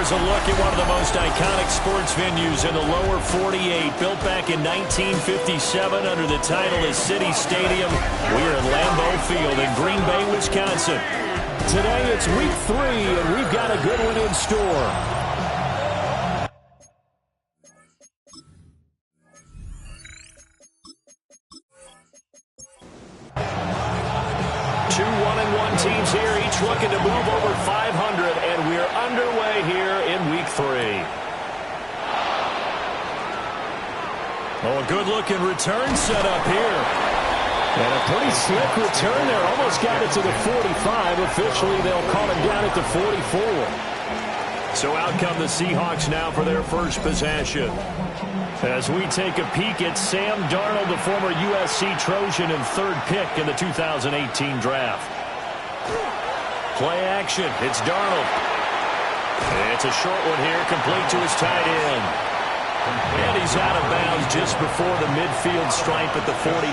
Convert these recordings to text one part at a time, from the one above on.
there's a look at one of the most iconic sports venues in the lower 48. Built back in 1957 under the title of City Stadium. We're at Lambeau Field in Green Bay, Wisconsin. Today it's week 3, and we've got a good one in store. Two 1-1 teams here, each looking to move over 500, and we're underway here in week 3. Oh, a good-looking return set up here. And a pretty slick return there. Almost got it to the 45. Officially, they'll call it down at the 44. So out come the Seahawks now for their first possession. As we take a peek at Sam Darnold, the former USC Trojan and 3rd pick in the 2018 draft. Play action. It's Darnold. It's a short one here, complete to his tight end. And he's out of bounds just before the midfield stripe at the 49.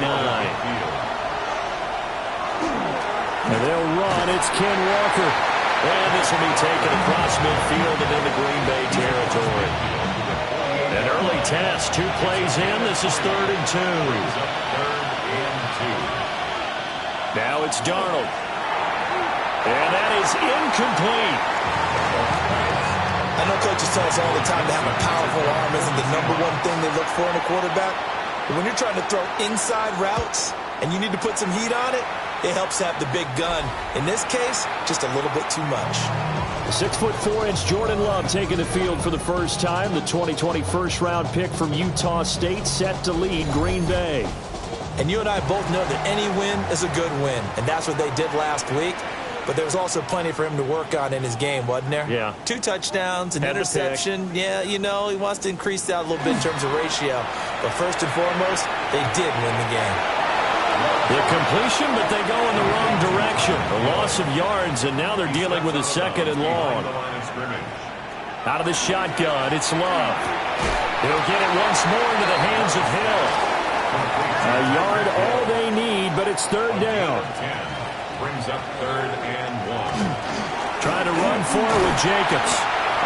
And they'll run. It's Ken Walker. And this will be taken across midfield and into Green Bay territory. An early test, 2 plays in. This is 3rd and 2. Now it's Darnold. And that is incomplete. I know coaches tell us all the time that having a powerful arm isn't the #1 thing they look for in a quarterback. But when you're trying to throw inside routes and you need to put some heat on it, it helps have the big gun. In this case, just a little bit too much. The 6'4" Jordan Love taking the field for the first time. The 2020 first-round pick from Utah State set to lead Green Bay. And you and I both know that any win is a good win, and that's what they did last week. But there's also plenty for him to work on in his game, wasn't there? Yeah. 2 touchdowns, an and interception. Yeah, you know, he wants to increase that a little bit in terms of ratio. But first and foremost, they did win the game. The completion, but they go in the wrong direction. A loss of yards, and now they're dealing with a 2nd and long. Out of the shotgun, it's Love. He'll get it once more into the hands of Hill. A yard all they need, but it's 3rd down. Brings up 3rd and 1. Trying to run forward with Jacobs.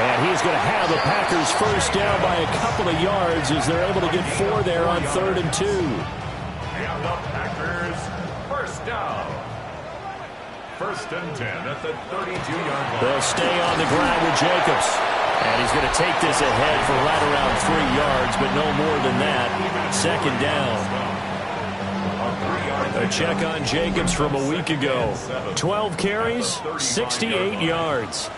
And he's going to have the Packers first down by a couple of yards as they're able to get 4 there on 3rd and 2. And the Packers first down. 1st and 10 at the 32-yard line. They'll stay on the ground with Jacobs. And he's going to take this ahead for right around 3 yards, but no more than that. 2nd down. A check on Jacobs from a week ago. 12 carries, 68 yards.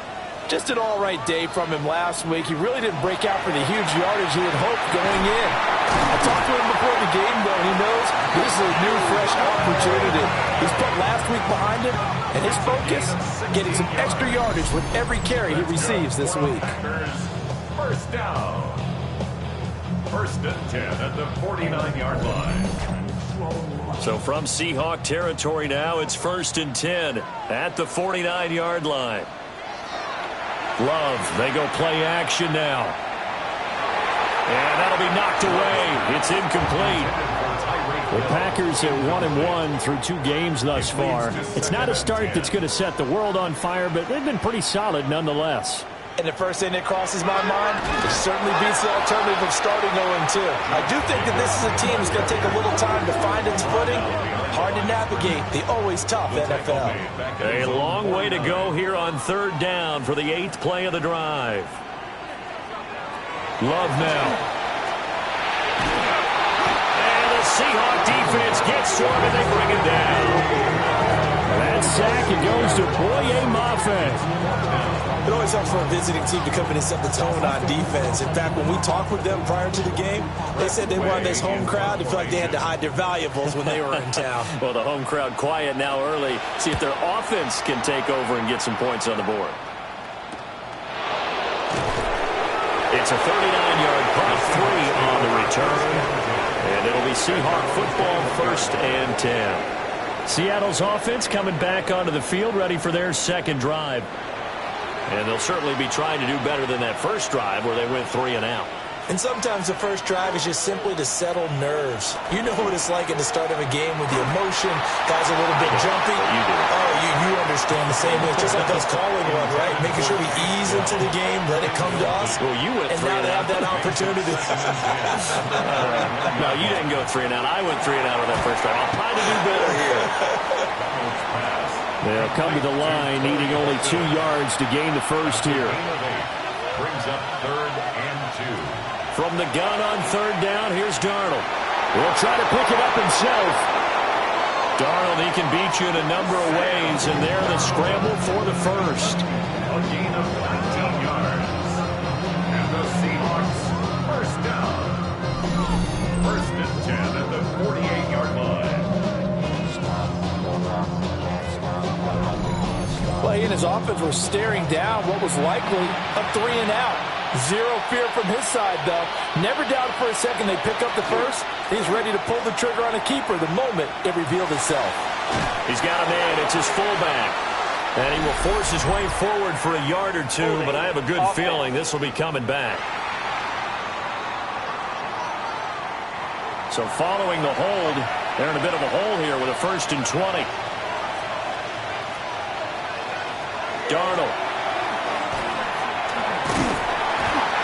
Just an all-right day from him last week. He really didn't break out for the huge yardage he had hoped going in. I talked to him before the game, though, and he knows this is a new, fresh opportunity. He's put last week behind him, and his focus, getting some extra yardage with every carry he receives this week. First down. 1st and 10 at the 49-yard line. So from Seahawk territory now, it's 1st and 10 at the 49-yard line. Love, they go play action now. And that'll be knocked away. It's incomplete. The Packers at 1-1 through 2 games thus far. It's not a start that's going to set the world on fire, but they've been pretty solid nonetheless. And the first thing that crosses my mind, it certainly beats the alternative of starting 0-2. I do think that this is a team that's going to take a little time to find its footing. Hard to navigate the always tough NFL. A long way to go here on 3rd down for the 8th play of the drive. Love now. And the Seahawk defense gets to him and they bring it down. That sack, it goes to Boye Mafe. It always helps for a visiting team to come in and set the tone on defense. In fact, when we talked with them prior to the game, they said they wanted this home crowd to feel like they had to hide their valuables when they were in town. Well, the home crowd quiet now early. See if their offense can take over and get some points on the board. It's a 39-yard punt, 3 on the return. And it'll be Seahawk football, 1st and 10. Seattle's offense coming back onto the field, ready for their 2nd drive. And they'll certainly be trying to do better than that first drive where they went 3 and out. And sometimes the first drive is just simply to settle nerves. You know what it's like at the start of a game with the emotion, guys a little bit jumpy. You do. Oh, you understand the same way. It's just like us calling one, right? Making sure we ease into the game, let it come to us. Well, you went and now to have that opportunity. No, you didn't go 3 and out. I went 3 and out on that first drive. I'll try to do better here. They'll come to the line, needing only 2 yards to gain the first here. Brings up 3rd and 2. From the gun on 3rd down, here's Darnold. He'll try to pick it up himself. Darnold, he can beat you in a number of ways, and they're the scramble for the first. A gain of 19 yards. And the Seahawks, first down. 1st and 10 at the 48-yard line. Well, he and his offense were staring down what was likely a 3 and out. Zero fear from his side, though. Never doubted for a second they pick up the first. He's ready to pull the trigger on a keeper the moment it revealed itself. He's got a man. It's his fullback. And he will force his way forward for a yard or 2, but I have a good feeling this will be coming back. So following the hold, they're in a bit of a hole here with a 1st and 20. Darnold.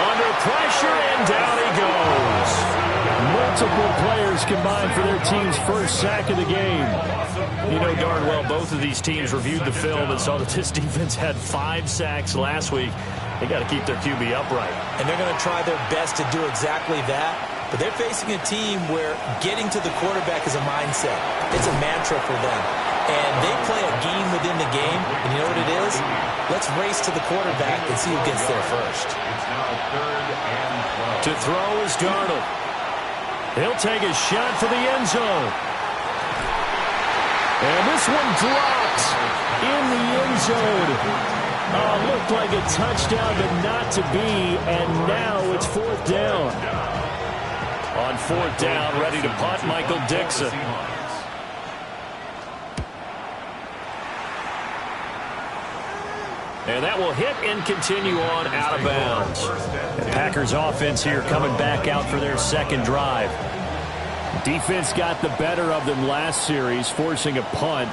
Under pressure, and down he goes. Multiple players combined for their team's first sack of the game. You know darn well both of these teams reviewed the film and saw that this defense had 5 sacks last week. They got to keep their QB upright. And they're going to try their best to do exactly that. But they're facing a team where getting to the quarterback is a mindset. It's a mantra for them. And they play a game within the game. And you know what it is? Let's race to the quarterback and see who gets there first. It's now 3rd and 12. To throw is Darnold. He'll take a shot for the end zone. And this one drops in the end zone. Looked like a touchdown, but not to be. And now it's 4th down. On 4th down, ready to punt, Michael Dixon. And that will hit and continue on out of bounds. The Packers offense here coming back out for their second drive. Defense got the better of them last series, forcing a punt.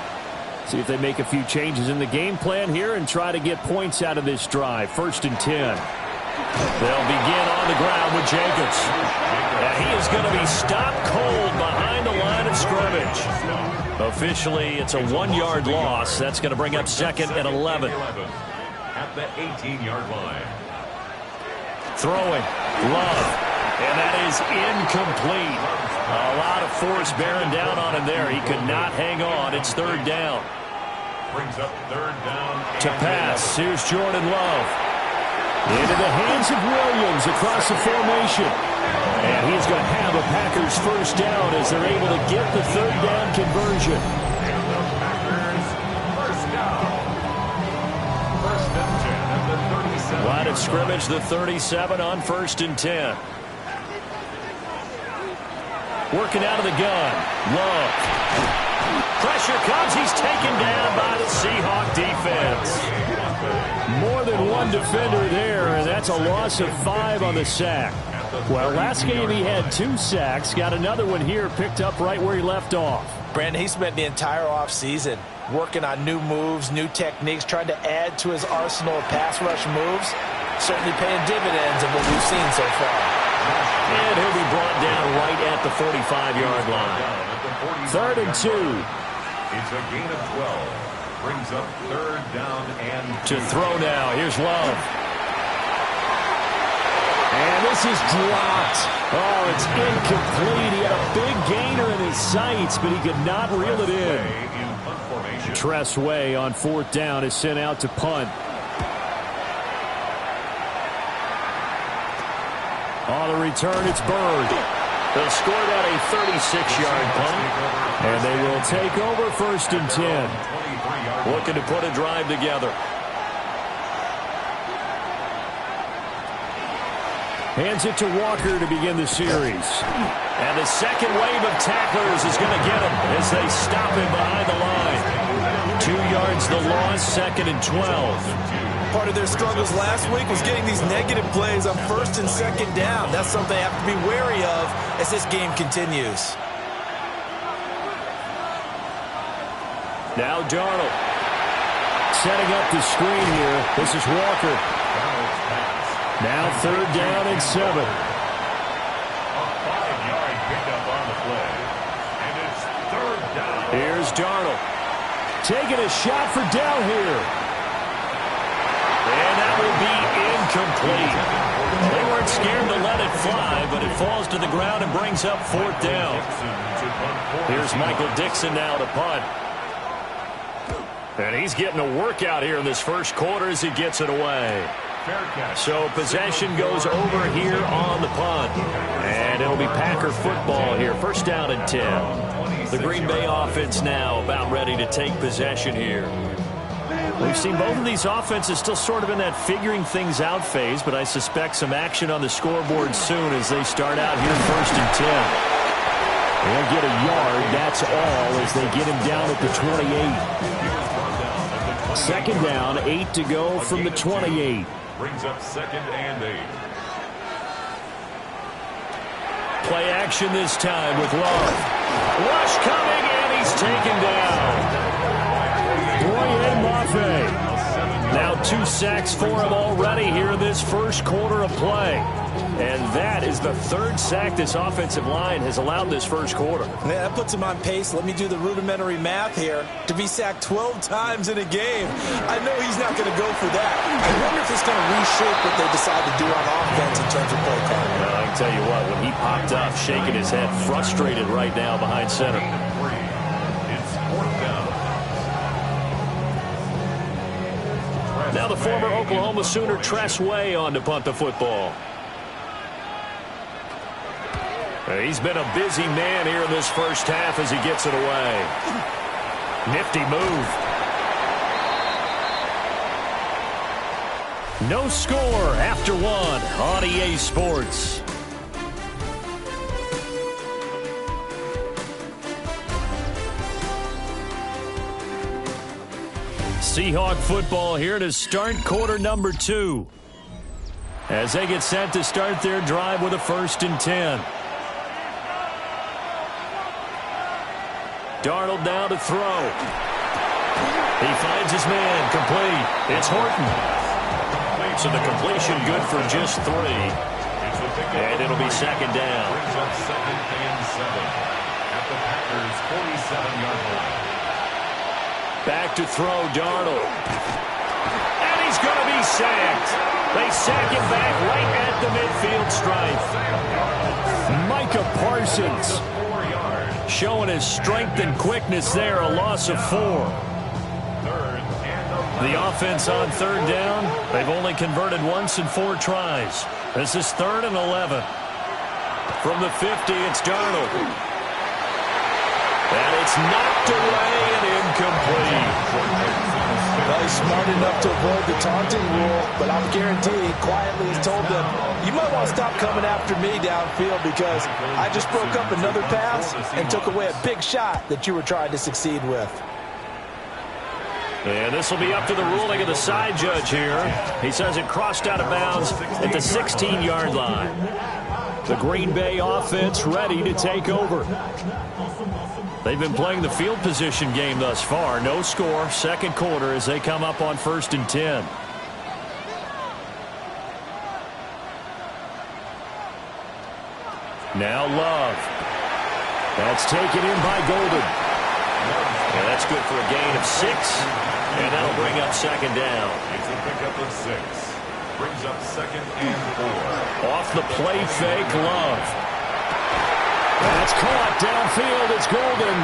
See if they make a few changes in the game plan here and try to get points out of this drive. 1st and 10. They'll begin on the ground with Jacobs. And he is going to be stopped cold behind the line of scrimmage. Officially, it's a 1-yard loss. That's going to bring up 2nd and 11. At the 18-yard line. Throwing. Love. And that is incomplete. A lot of force bearing down on him there. He could not hang on. It's 3rd down. Brings up 3rd down. To pass. Here's Jordan Love. Into the hands of Williams across the formation. And he's going to have a Packers first down as they're able to get the 3rd down conversion. And the Packers first down. 1st and 10 at the 37. Line of scrimmage, the 37 on 1st and 10. Working out of the gun. Love. Pressure comes. He's taken down by the Seahawk defense. More than one defender there, and that's a loss of 5 on the sack. Well, last game he had 2 sacks. Got another one here, picked up right where he left off. Brandon, he spent the entire offseason working on new moves, new techniques, trying to add to his arsenal of pass rush moves. Certainly paying dividends in what we've seen so far. And he'll be brought down right at the 45-yard line. 3rd and 2. It's a gain of 12. Brings up 3rd down and To throw now. Here's Love. And this is dropped. Oh, it's incomplete. He had a big gainer in his sights, but he could not reel it in. punt formation. Tress Way on 4th down is sent out to punt. On the return, it's Bird. They'll score that a 36-yard punt. And they will take over 1st and 10. Looking to put a drive together. Hands it to Walker to begin the series. And the second wave of tacklers is going to get him as they stop him behind the line. 2 yards the loss, 2nd and 12. Part of their struggles last week was getting these negative plays on first and second down. That's something they have to be wary of as this game continues. Now Darnold. Setting up the screen here. This is Walker. Now 3rd down and 7. A 5-yard pickup on the play. And it's 3rd down. Here's Darnold. Taking a shot for down here. And that will be incomplete. They weren't scared to let it fly, but it falls to the ground and brings up 4th down. Here's Michael Dixon now to punt. And he's getting a workout here in this first quarter as he gets it away. So possession goes over here on the punt. And it'll be Packer football here. 1st down and 10. The Green Bay offense now about ready to take possession here. We've seen both of these offenses still sort of in that figuring things out phase, but I suspect some action on the scoreboard soon as they start out here 1st and 10. They'll get a yard, that's all, as they get him down at the 28. 2nd down, 8 to go from the 28. Brings up 2nd and 8. Play action this time with Love. Rush coming, and he's taken down. Boye Mafe. Now 2 sacks for him already here in this first quarter of play. And that is the 3rd sack this offensive line has allowed this first quarter. Yeah, that puts him on pace. Let me do the rudimentary math here. To be sacked 12 times in a game, I know he's not going to go for that. I wonder if it's going to reshape what they decide to do on offense in terms of play calling. Well, I can tell you what, when he popped up, shaking his head, frustrated right now behind center. It's 4th down. Now the former Oklahoma Sooner Tress Way on to punt the football. He's been a busy man here in this first half as he gets it away. Nifty move. No score after 1 on EA Sports. Seahawk football here to start quarter number 2. As they get set to start their drive with a 1st and 10. Darnold now to throw. He finds his man, complete. It's Horton. So the completion good for just 3. And it'll be 2nd down. Brings up 2nd and 7 at the Packers' 47-yard line. Back to throw, Darnold. And he's going to be sacked. They sack him back right at the midfield stripe. Micah Parsons showing his strength and quickness there, a loss of 4. The offense on 3rd down, they've only converted once in 4 tries. This is 3rd and 11. From the 50, it's Darnold. And it's knocked away and incomplete. Well, he's smart enough to avoid the taunting rule, but I'm guaranteed quietly has told them, you might want to stop coming after me downfield because I just broke up another pass and took away a big shot that you were trying to succeed with. And this will be up to the ruling of the side judge here. He says it crossed out of bounds at the 16-yard line. The Green Bay offense ready to take over. They've been playing the field position game thus far. No score, 2nd quarter as they come up on 1st and 10. Now Love. That's taken in by Golden. And that's good for a gain of 6. And that'll bring up 2nd down. It's a pickup of 6. Brings up 2nd and 4. Off the play fake, Love. That's caught downfield. It's Golden.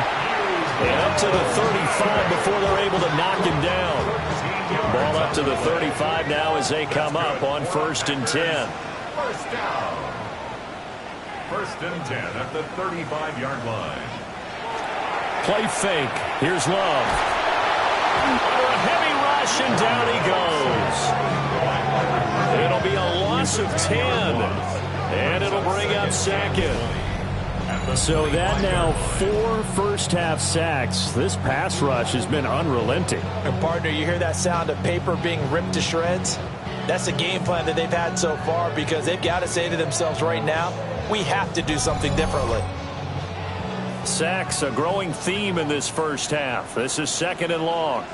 And up to the 35 before they're able to knock him down. Ball up to the 35 now as they come up on 1st and 10. 1st down. 1st and 10 at the 35-yard line. Play fake. Here's Love. Under a heavy rush, and down he goes. It'll be a loss of 10. And it'll bring up 2nd. At So that now 4 first-half sacks. This pass rush has been unrelenting. And partner, you hear that sound of paper being ripped to shreds? That's the game plan that they've had so far, because they've got to say to themselves right now, we have to do something differently. Sacks, a growing theme in this first half. This is 2nd and long.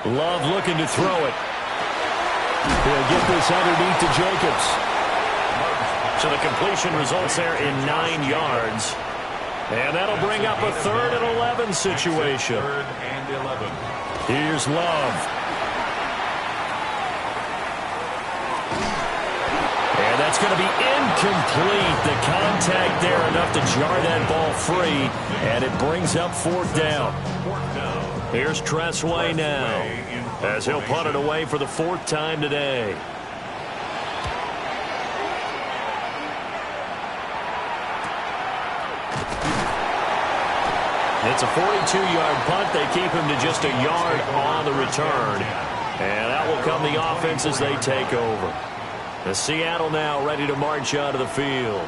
Love looking to throw it. He'll get this underneath to Jacobs. So the completion results there in 9 yards. And that'll bring up a 3rd and 11 situation. 3rd and 11. Here's Love. And that's going to be incomplete. The contact there enough to jar that ball free. And it brings up 4th down. Here's Tressway now, as he'll punt it away for the 4th time today. It's a 42-yard punt. They keep him to just a yard on the return. And that will come the offense as they take over. The Seattle now ready to march onto the field.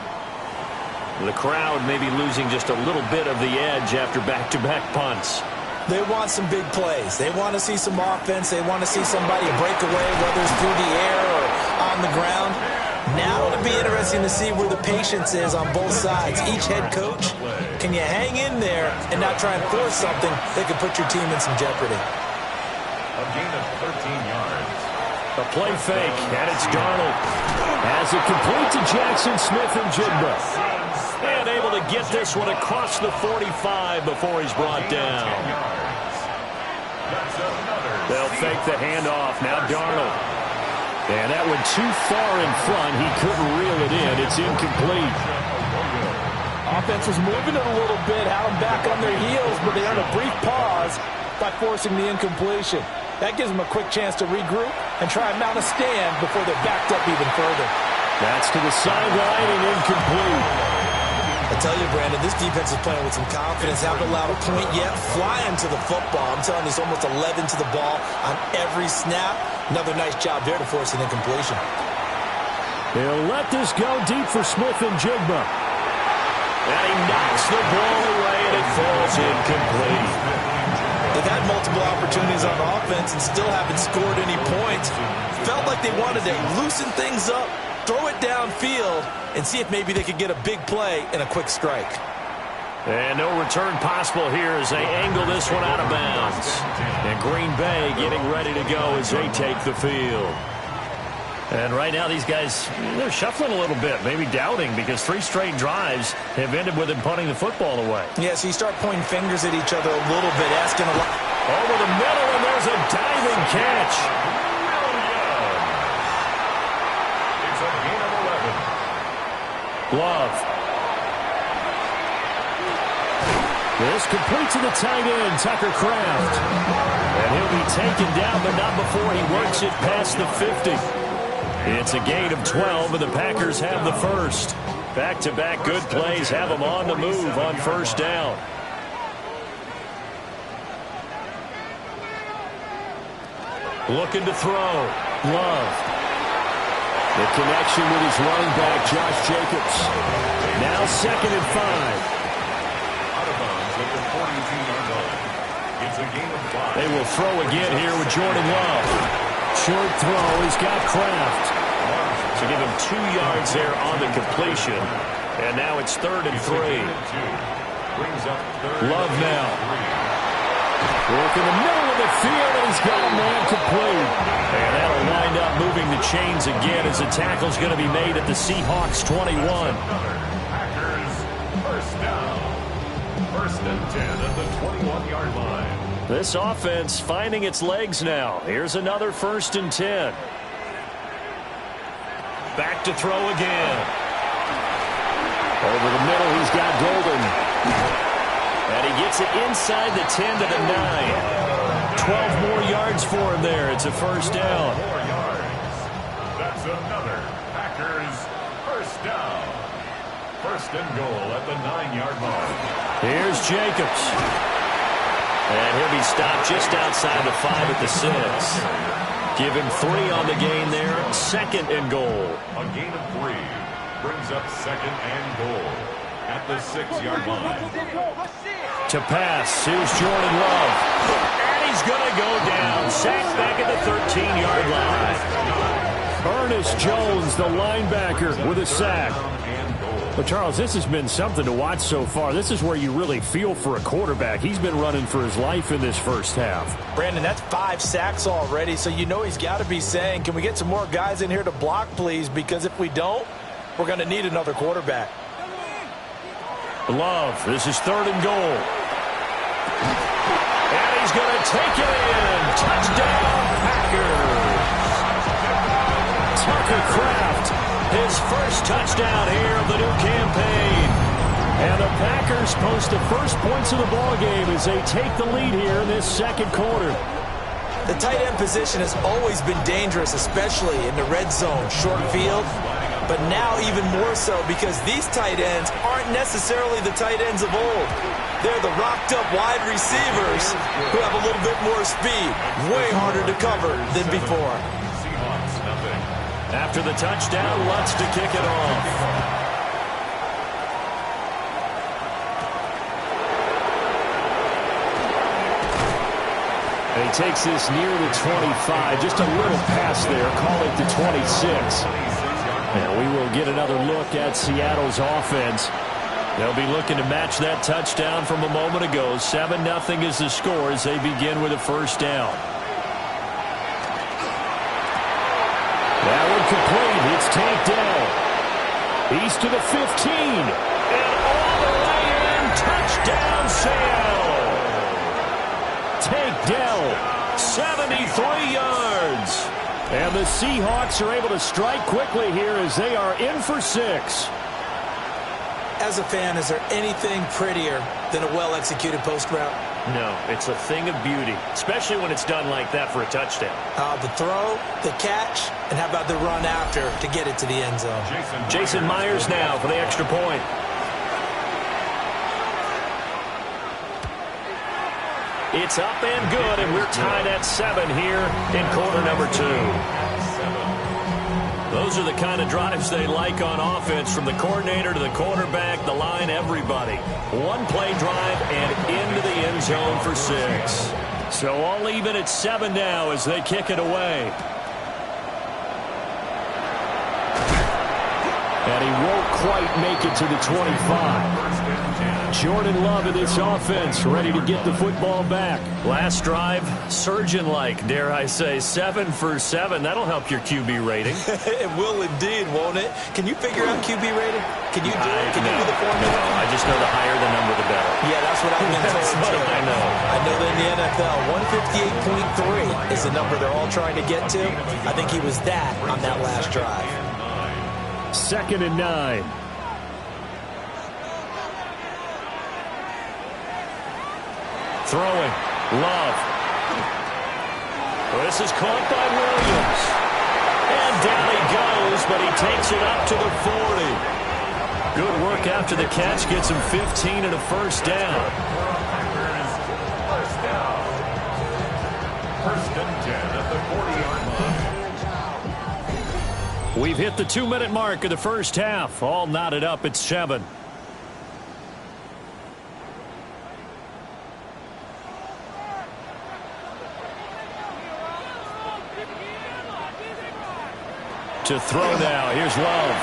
The crowd may be losing just a little bit of the edge after back-to-back punts. They want some big plays. They want to see some offense. They want to see somebody break away, whether it's through the air or on the ground. Now it'll be interesting to see where the patience is on both sides. Each head coach, can you hang in there and not try and force something that could put your team in some jeopardy? A gain of 13 yards. A play fake, and it's Darnold. Has it complete to Jackson Smith-Njigba. And able to get this one across the 45 before he's brought down. They'll fake the handoff. Now Darnold. And that went too far in front. He couldn't reel it in. It's incomplete. Offense was moving it a little bit, had them back on their heels, but they earned a brief pause by forcing the incompletion. That gives them a quick chance to regroup and try and mount a stand before they're backed up even further. That's to the sideline and incomplete. I tell you, Brandon, this defense is playing with some confidence. Haven't allowed a point yet. Flying to the football. I'm telling you, it's almost 11 to the ball on every snap. Another nice job there to force an incompletion. They'll let this go deep for Smith-Njigba. And he knocks the ball away, and it falls incomplete. They've had multiple opportunities on offense and still haven't scored any points. Felt like they wanted to loosen things up, throw it downfield, and see if maybe they could get a big play and a quick strike. And no return possible here as they angle this one out of bounds. And Green Bay getting ready to go as they take the field. And right now these guys, they're shuffling a little bit, maybe doubting, because 3 straight drives have ended with them punting the football away. Yeah, so you start pointing fingers at each other a little bit, asking a lot. Over the middle, and there's a diving catch. It's a gain of 11. Love. This complete to the tight end, Tucker Kraft. And he'll be taken down, but not before he works it past the 50. It's a gain of 12, and the Packers have the first. Back-to-back good plays have them on the move on first down. Looking to throw. Love. The connection with his running back, Josh Jacobs. Now 2nd and 5. Out of bounds at the 42-yard line. It's a gain of 5. They will throw again here with Jordan Love. Short throw. He's got Kraft. So give him 2 yards there on the completion. And now it's 3rd and 3. Love now. Work in the middle of the field, and he's got a man complete. And that'll wind up moving the chains again as the tackle's going to be made at the Seahawks 21. Packers first down. 1st and 10 at the 21-yard line. This offense finding its legs now. Here's another 1st and 10. Back to throw again. Over the middle, he's got Golden. And he gets it inside the 10 to the 9. 12 more yards for him there. It's a first down. 4 yards. That's another Packers first down. 1st and goal at the 9-yard line. Here's Jacobs. And he'll be stopped just outside the 5 at the 6. Give him 3 on the gain there. 2nd and goal. A gain of 3 brings up 2nd and goal at the 6-yard line. To pass, here's Jordan Love. And he's going to go down. Sacked back at the 13-yard line. Ernest Jones, the linebacker, with a sack. But, Charles, this has been something to watch so far. This is where you really feel for a quarterback. He's been running for his life in this first half. Brandon, that's 5 sacks already, so you know he's got to be saying, can we get some more guys in here to block, please? Because if we don't, we're going to need another quarterback. Love, this is 3rd and goal. And he's going to take it in. Touchdown, Packers. Tucker Kraft, his first touchdown here of the new campaign. And the Packers post the first points of the ballgame as they take the lead here in this 2nd quarter. The tight end position has always been dangerous, especially in the red zone, short field. But now even more so because these tight ends aren't necessarily the tight ends of old. They're the rocked-up wide receivers who have a little bit more speed. Way harder to cover than before. Seahawks, nothing. After the touchdown, Lutz to kick it off. And he takes this near the 25. Just a little pass there. Call it the 26. And we will get another look at Seattle's offense. They'll be looking to match that touchdown from a moment ago. 7-0 is the score as they begin with a first down. That one complete. It's Tank Dell. He's to the 15. And all the way in. Touchdown, Seattle. Tank Dell, 73 yards. And the Seahawks are able to strike quickly here as they are in for 6. As a fan, is there anything prettier than a well-executed post route? No, it's a thing of beauty, especially when it's done like that for a touchdown. The throw, the catch, and how about the run after to get it to the end zone? Jason Myers now for the extra point. It's up and good, and we're tied at 7 here in quarter number 2. Those are the kind of drives they like on offense, from the coordinator to the quarterback, the line, everybody. One-play drive and into the end zone for 6. So all even at 7 now as they kick it away. And he won't quite make it to the 25. Jordan Love in this offense, ready to get the football back. Last drive, surgeon-like, dare I say, 7 for 7. That'll help your QB rating. It will indeed, won't it? Can you figure out QB rating? Can you do it? Can you do the formula? No, I just know the higher the number, the better. Yeah, that's what I've been told. That's what I know. I know that in the NFL, 158.3 is the number they're all trying to get to. I think he was that on that last drive. 2nd and 9. Throwing. Love. This is caught by Williams. And down he goes, but he takes it up to the 40. Good work after the catch. Gets him 15 and a first down. First down. 1st and 10 at the 40-yard line. We've hit the 2-minute mark of the first half. All knotted up at 7. To throw now. Here's Love.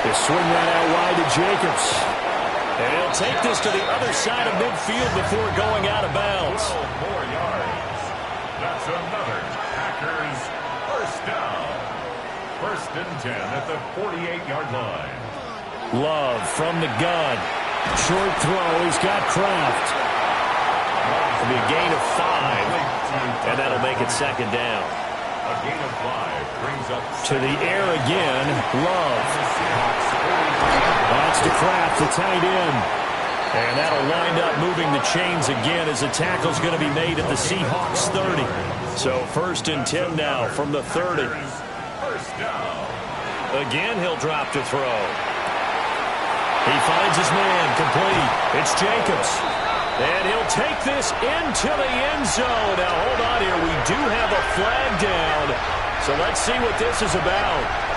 They swing that out wide to Jacobs. And he'll take this to the other side of midfield before going out of bounds. 12 more yards. That's another Packers first down. 1st and 10 at the 48-yard line. Love from the gun. Short throw. He's got Kraft. It'll be a gain of 5. And that'll make it 2nd down. A gain of 5 brings up To the air again. Love. That's to Kraft, the tight end. And that'll wind up moving the chains again as the tackle's going to be made at the Seahawks 30. So 1st and 10 now from the 30. first down. Again, he'll drop to throw. He finds his man complete. It's Jacobs. And he'll take this into the end zone. Now, hold on here. We do have a flag down. So let's see what this is about.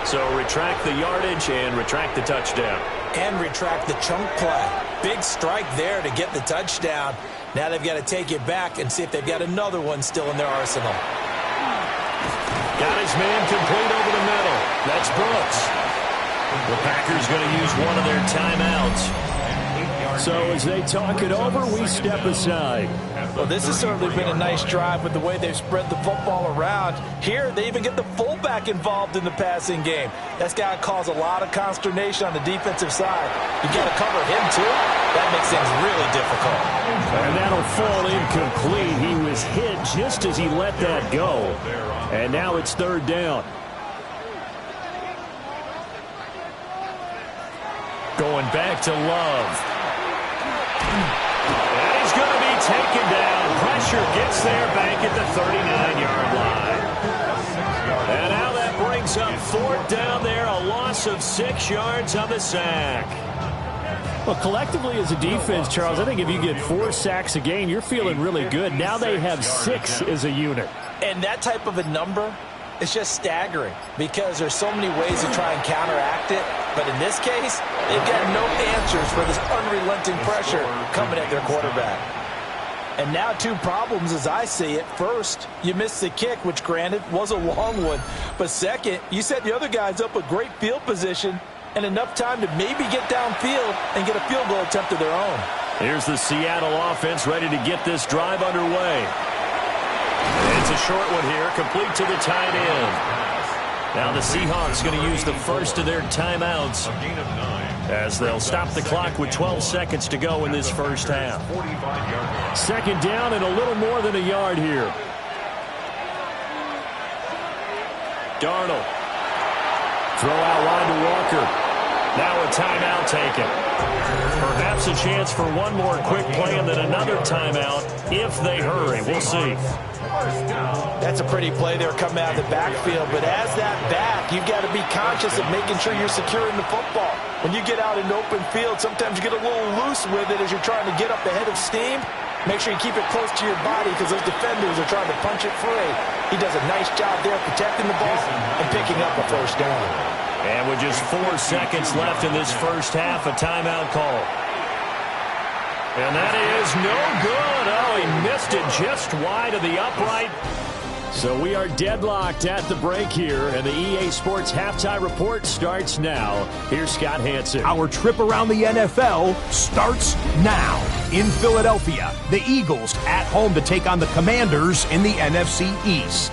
So retract the yardage and retract the touchdown. And retract the chunk play. Big strike there to get the touchdown. Now they've got to take it back and see if they've got another one still in their arsenal. Got his man complete over the middle. That's Brooks. The Packers going to use one of their timeouts. So as they talk it over, we step aside. Well, this has certainly been a nice drive with the way they've spread the football around. Here, they even get the fullback involved in the passing game. That's got to cause a lot of consternation on the defensive side. You got to cover him, too. That makes things really difficult. And that'll fall incomplete. He was hit just as he let that go. And now it's third down. Going back to Love. And he's going to be taken down. Pressure gets there back at the 39-yard line. And now that brings up fourth down there. A loss of 6 yards on the sack. Well, collectively as a defense, Charles, I think if you get 4 sacks a game, you're feeling really good. Now they have 6 as a unit. And that type of a number is just staggering because there's so many ways to try and counteract it. But in this case, they've got no answers for this unrelenting pressure coming at their quarterback. And now 2 problems as I see it. First, you missed the kick, which granted was a long one. But second, you set the other guys up with great field position and enough time to maybe get downfield and get a field goal attempt of their own. Here's the Seattle offense ready to get this drive underway. It's a short one here, complete to the tight end. Now the Seahawks going to use the first of their timeouts as they'll stop the clock with 12 seconds to go in this first half. Second down and a little more than a yard here. Darnold. Throw out wide to Walker. Now a timeout taken. Perhaps a chance for one more quick play and then another timeout if they hurry. We'll see. That's a pretty play there coming out of the backfield. But as that back, you've got to be conscious of making sure you're securing the football. When you get out in open field, sometimes you get a little loose with it as you're trying to get up ahead of steam. Make sure you keep it close to your body because those defenders are trying to punch it free. He does a nice job there protecting the ball and picking up a first down. And with just 4 seconds left in this first half, a timeout call. And that is no good. Oh, he missed it just wide of the upright. So we are deadlocked at the break here, and the EA Sports Halftime Report starts now. Here's Scott Hansen. Our trip around the NFL starts now. In Philadelphia, the Eagles at home to take on the Commanders in the NFC East.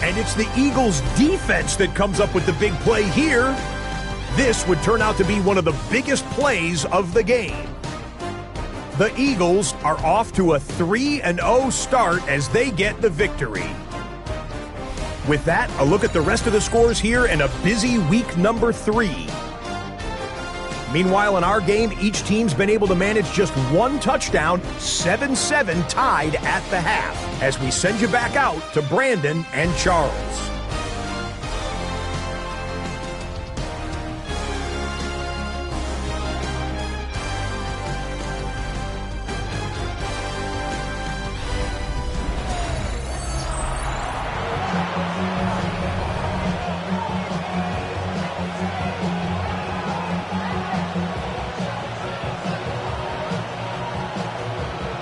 And it's the Eagles' defense that comes up with the big play here. This would turn out to be one of the biggest plays of the game. The Eagles are off to a 3-0 start as they get the victory. With that, a look at the rest of the scores here in a busy week number 3. Meanwhile, in our game, each team's been able to manage just 1 touchdown, 7-7 tied at the half, as we send you back out to Brandon and Charles.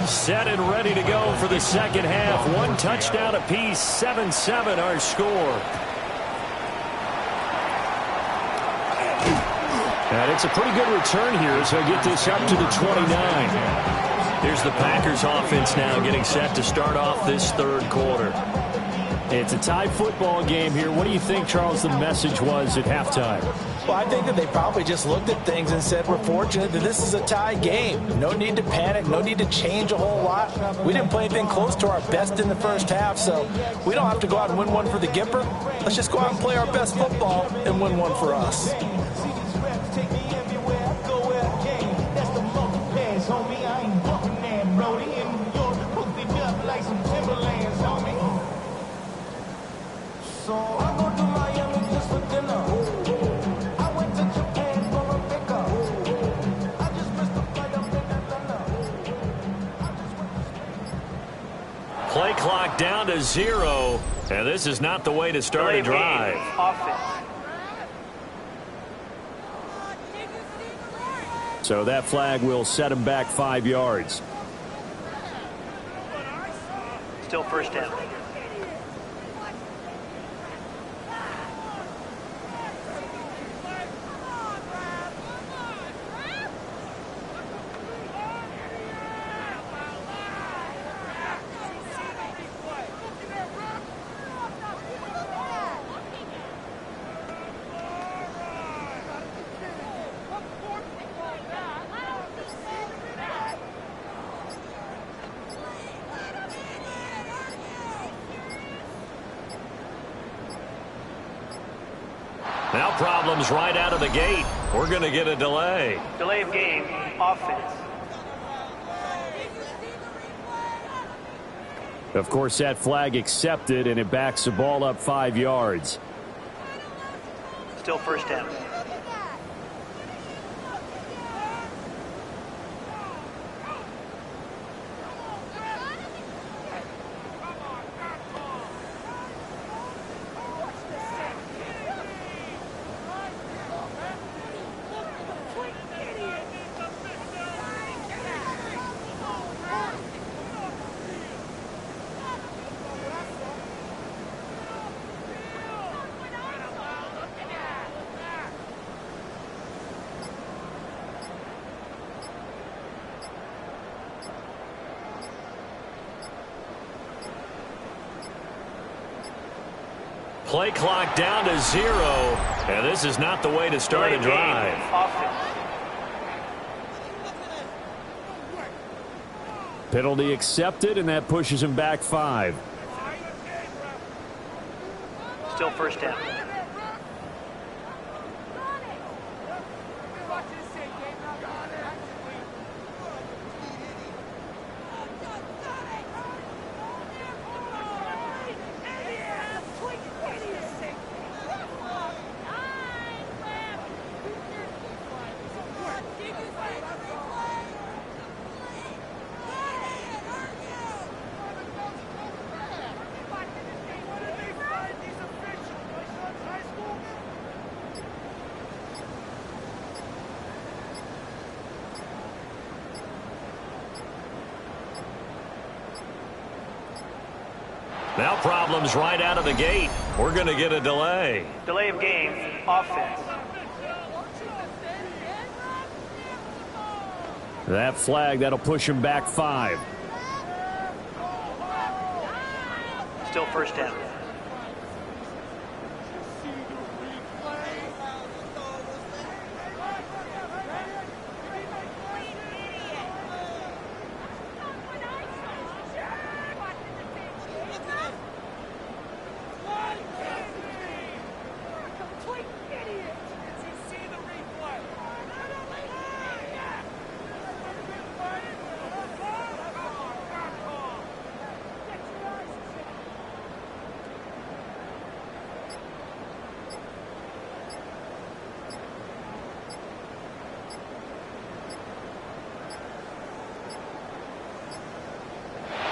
Set and ready to go for the second half. 1 touchdown apiece, 7-7 our score. And it's a pretty good return here as they get this up to the 29. Here's the Packers offense now getting set to start off this third quarter. It's a tie football game here. What do you think, Charles, the message was at halftime? Well, I think that they probably just looked at things and said, we're fortunate that this is a tie game. No need to panic. No need to change a whole lot. We didn't play anything close to our best in the first half, so we don't have to go out and win one for the Gipper. Let's just go out and play our best football and win one for us. Play clock down to 0, and this is not the way to start a drive. So that flag will set him back 5 yards. Still first down. Now problems right out of the gate. We're going to get a delay. Delay of game, offense. Of course, that flag accepted, and it backs the ball up 5 yards. Still first down. Play clock down to 0, and this is not the way to start a drive. Penalty accepted, and that pushes him back 5. Still first down. Now problems right out of the gate. We're going to get a delay. Delay of game, offense. That flag, that'll push him back 5. Still first down.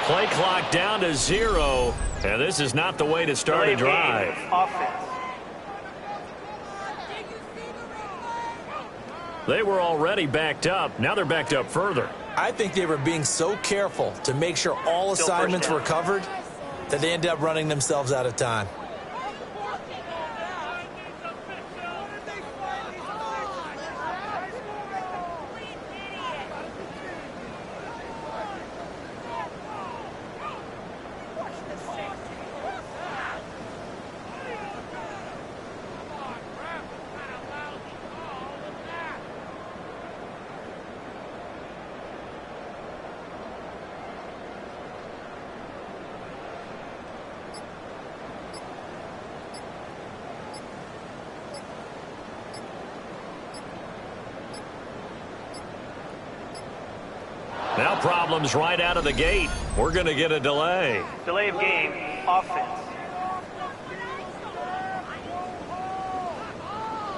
Play clock down to 0, and this is not the way to start a drive. Offense. They were already backed up. Now they're backed up further. I think they were being so careful to make sure all assignments were covered that they ended up running themselves out of time. Now problems right out of the gate. We're going to get a delay. Delay of game, offense.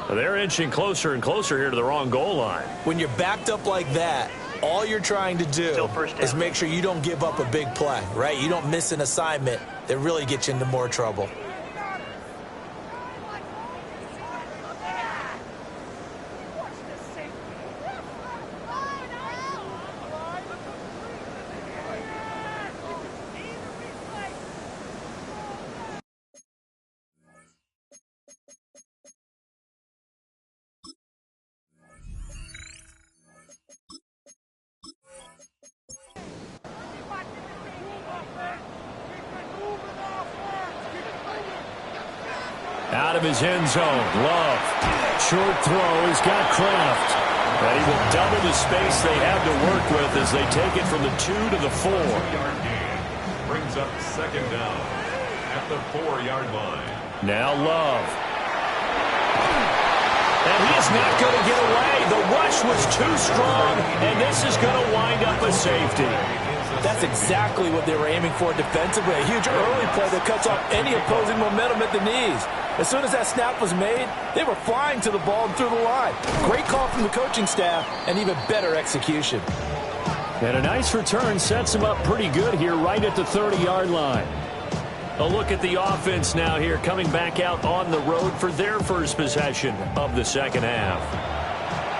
They're inching closer and closer here to the wrong goal line. When you're backed up like that, all you're trying to do is make sure you don't give up a big play, right? You don't miss an assignment that really gets you into more trouble. Out of his end zone, Love. Short throw, he's got Kraft. And he will double the space they have to work with as they take it from the 2 to the 4. 2-yard gain brings up second down at the 4-yard line. Now Love. And he is not going to get away. The rush was too strong, and this is going to wind up a safety. That's exactly what they were aiming for defensively. A huge early play that cuts off any opposing momentum at the knees. As soon as that snap was made, they were flying to the ball and through the line. Great call from the coaching staff and even better execution. And a nice return sets him up pretty good here right at the 30-yard line. A look at the offense now here, coming back out on the road for their first possession of the second half.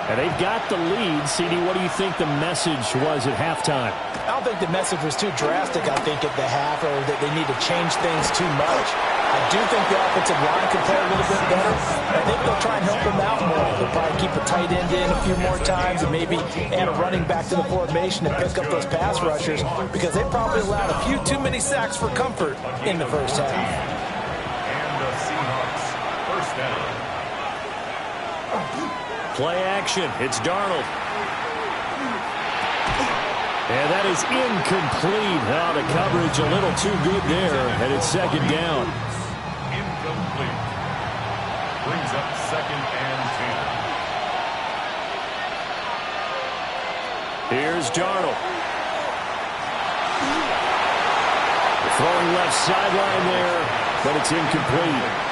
And they've got the lead. CD, what do you think the message was at halftime? I don't think the message was too drastic, I think, at the half, or that they need to change things too much. I do think the offensive line can play a little bit better. I think they'll try and help them out more. They'll probably keep a tight end in a few more times and maybe add a running back to the formation to pick up those pass rushers, because they probably allowed a few too many sacks for comfort in the first half. And the Seahawks first down. Play action. It's Darnold. And that is incomplete. Now the coverage a little too good there, and it's second down. Incomplete. Brings up second and 10. Here's Darnold. Throwing left sideline there, but it's incomplete.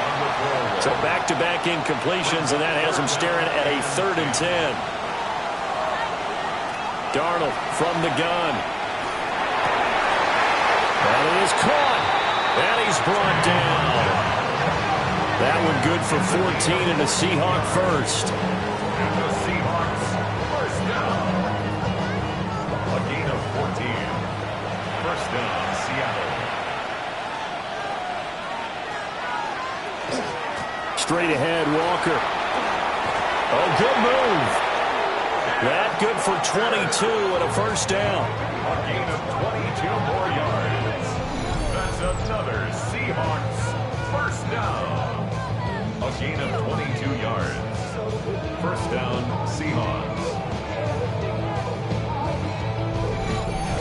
So back-to-back incompletions, and that has him staring at a 3rd and 10. Darnold from the gun. And it is caught. And he's brought down. That one good for 14 and a Seahawk first. And the Seahawks first down. A gain of 14. First down, Seattle. Straight ahead, Walker. Oh, good move. That good for 22 and a first down. A gain of 22 more yards. That's another Seahawks first down. A gain of 22 yards. First down, Seahawks.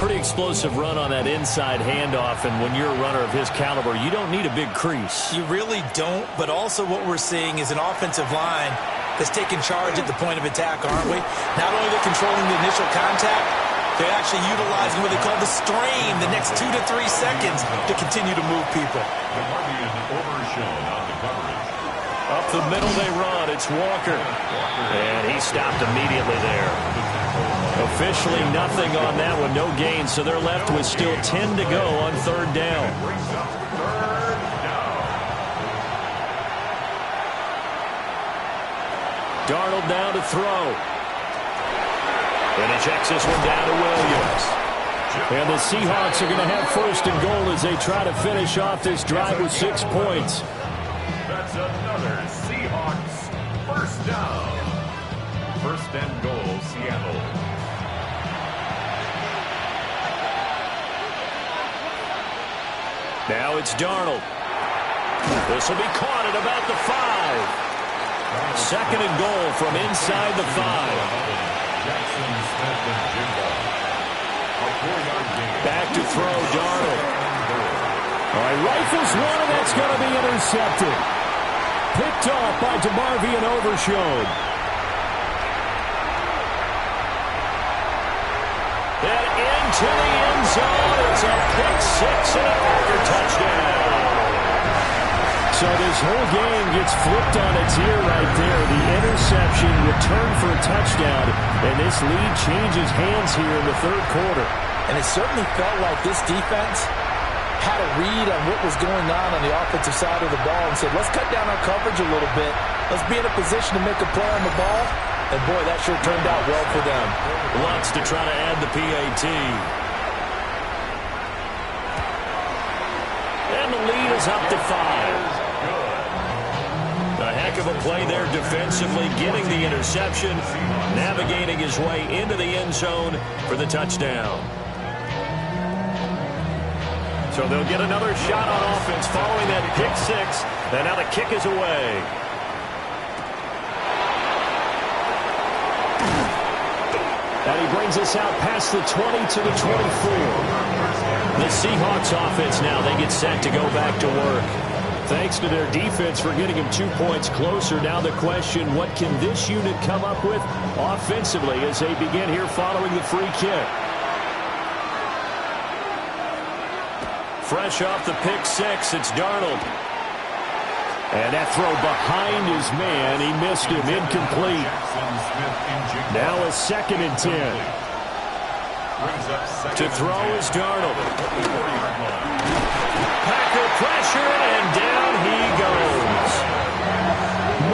Pretty explosive run on that inside handoff, and when you're a runner of his caliber, you don't need a big crease. You really don't, but also what we're seeing is an offensive line that's taking charge at the point of attack, aren't we? Not only are they controlling the initial contact, they're actually utilizing what they call the strain, the next 2 to 3 seconds, to continue to move people. Guardian overshown on the coverage. Up the middle they run. It's Walker. And he stopped immediately there. Officially nothing on that one. No gain, so they're left with still 10 to go on 3rd down. Brings up 3rd down. Darnold now to throw. And he checks this one down to Williams. And the Seahawks are going to have 1st and goal as they try to finish off this drive with 6 points. That's another Seahawks first down. 1st and goal, Seattle. Now it's Darnold. This will be caught at about the 5. 2nd and goal from inside the 5. Jackson, Smith, and Jimbo. A 4-yard gain. Back to throw, Darnold. All right, rifles one, and that's going to be intercepted. Picked off by DeMarvion Overshown. And into the end zone. It's a pick 6 and a Packer touchdown. So this whole game gets flipped on its ear right there. The return for a touchdown, and this lead changes hands here in the third quarter. And it certainly felt like this defense had a read on what was going on the offensive side of the ball and said, let's cut down our coverage a little bit. Let's be in a position to make a play on the ball. And, boy, that sure turned out well for them. Wants to try to add the PAT. And the lead is up to 5. A heck of a play there defensively, getting the interception, navigating his way into the end zone for the touchdown. So they'll get another shot on offense following that pick six. And now the kick is away. And he brings us out past the 20 to the 24. The Seahawks offense now, they get set to go back to work. Thanks to their defense for getting him 2 points closer. Now the question, what can this unit come up with offensively as they begin here following the free kick? Fresh off the pick six, it's Darnold. And that throw behind his man, he missed him, incomplete. Now a 2nd and 10. To throw is Darnold. Packer pressure, and down he goes.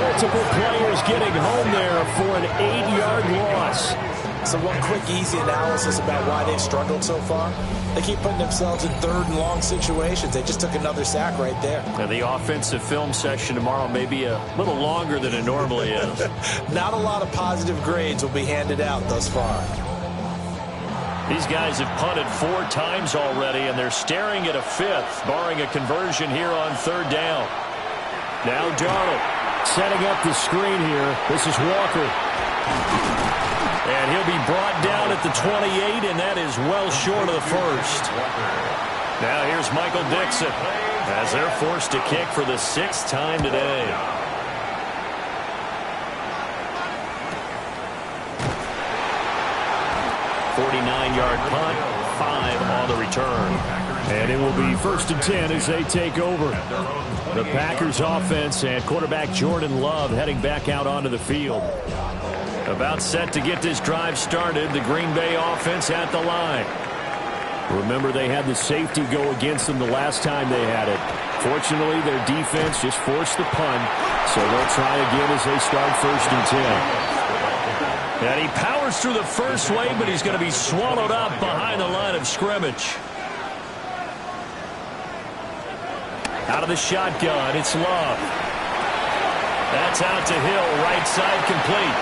Multiple players getting home there for an 8-yard loss. So one quick, easy analysis about why they've struggled so far. They keep putting themselves in 3rd and long situations. They just took another sack right there. And the offensive film session tomorrow may be a little longer than it normally is. Not a lot of positive grades will be handed out thus far. These guys have punted 4 times already, and they're staring at a 5th, barring a conversion here on 3rd down. Now Darnold setting up the screen here. This is Walker. And he'll be brought down at the 28, and that is well short of the first. Now here's Michael Dixon as they're forced to kick for the 6th time today. .49-yard punt, 5 on the return. And it will be 1st and 10 as they take over. The Packers offense and quarterback Jordan Love heading back out onto the field. About set to get this drive started, the Green Bay offense at the line. Remember, they had the safety go against them the last time they had it. Fortunately, their defense just forced the punt, so they'll try again as they start 1st and 10. And he powers through the first wave, but he's going to be swallowed up behind the line of scrimmage. Out of the shotgun, it's Love. That's out to Hill, right side complete.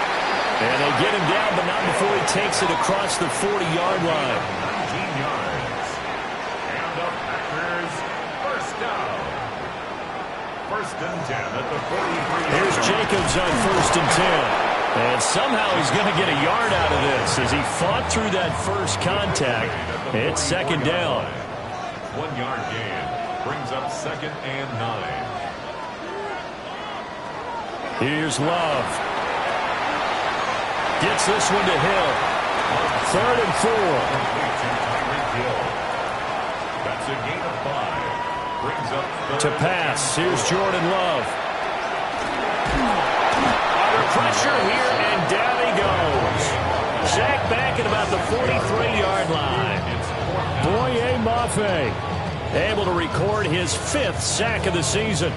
And they get him down, but not before he takes it across the 40-yard line. 19 yards. And the Packers, 1st down. 1st and 10 at the 43. Here's Jacobs on 1st and 10. And somehow he's going to get a yard out of this as he fought through that first contact. It's 2nd down. 1-yard gain brings up 2nd and 9. Here's Love. Gets this one to Hill. 3rd and 4. That's a gain of 5. Brings up To pass. Here's Jordan Love. Under pressure here, and down he goes. Sacked back at about the 43-yard line. Boye Mafe able to record his 5th sack of the season.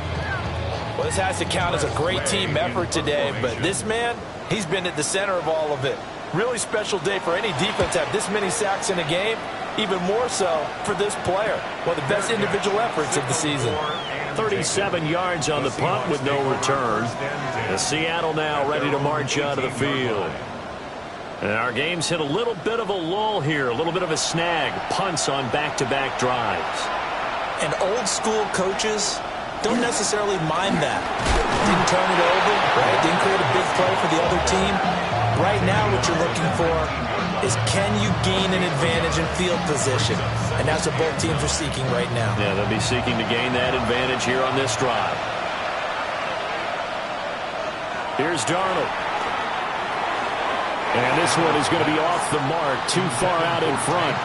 Well, this has to count as a great team effort today, but this man, he's been at the center of all of it. Really special day for any defense to have this many sacks in a game, even more so for this player. One of the best individual efforts of the season. 37 yards on the punt with no return. And Seattle now ready to march out of the field. And our game's hit a little bit of a lull here, a little bit of a snag. Punts on back-to-back drives. And old school coaches don't necessarily mind that. Didn't turn it over, right? Didn't create a big play for the other team. Right now what you're looking for is, can you gain an advantage in field position? And that's what both teams are seeking right now. Yeah, they'll be seeking to gain that advantage here on this drive. Here's Darnold. And this one is going to be off the mark, too far out in front.